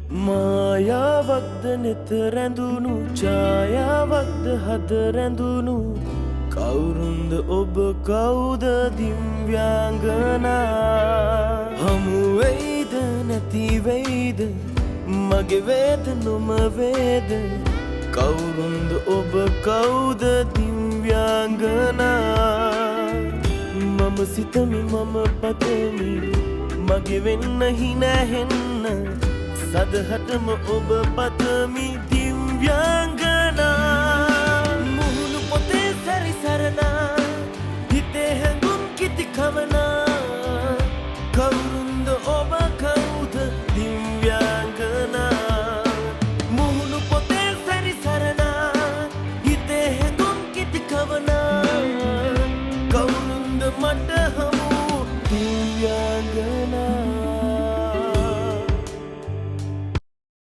මායාවක්ද නෙත රැඳුණු ඡායාවක්ද හද රැඳුණු කවුරුන්ද ඔබ කවුද දිව්‍යාංගනා හමු වෙයිද නැති වෙයිද මගේ වේද නොම වේද කවුරුන්ද ඔබ කවුද දිව්‍යාංගනා මම සිතමි මම පතමි මගේ වෙන්න හිනැහෙන්න සදහටම ඔබ පතමි දිව්‍යාංගනා මුහුණු පොතේ සැරිසරනා හිතේ හැඟුම් කිති කවනා කවුරුන්ද ඔබ